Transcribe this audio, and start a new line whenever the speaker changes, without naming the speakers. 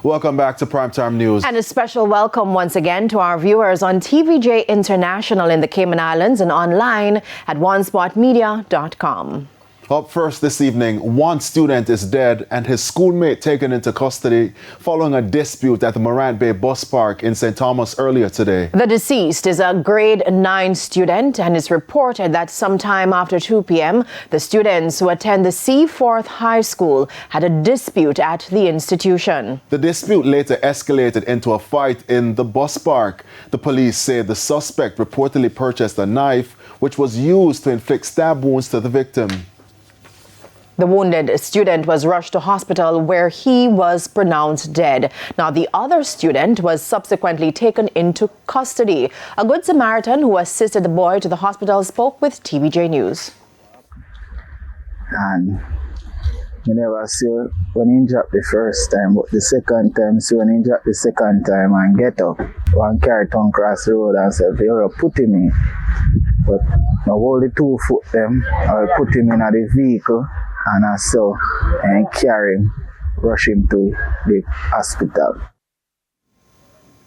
Welcome back to Primetime News.
And a special welcome once again to our viewers on TVJ International in the Cayman Islands and online at onespotmedia.com.
Up first this evening, one student is dead and his schoolmate taken into custody following a dispute at the Morant Bay Bus Park in St. Thomas earlier today.
The deceased is a grade 9 student and it's reported that sometime after 2 p.m., the students who attend the Seaforth High School had a dispute at the institution.
The dispute later escalated into a fight in the bus park. The police say the suspect reportedly purchased a knife which was used to inflict stab wounds to the victim.
The wounded student was rushed to hospital where he was pronounced dead. Now, the other student was subsequently taken into custody. A Good Samaritan who assisted the boy to the hospital spoke with TVJ News.
And you never see when he dropped the first time, but the second time, see when he dropped the second time and get up, one carry on across the road and said, "You're putting me." But I hold the 2 foot them, I put him in the vehicle. And I saw and carry him, rush him to the hospital.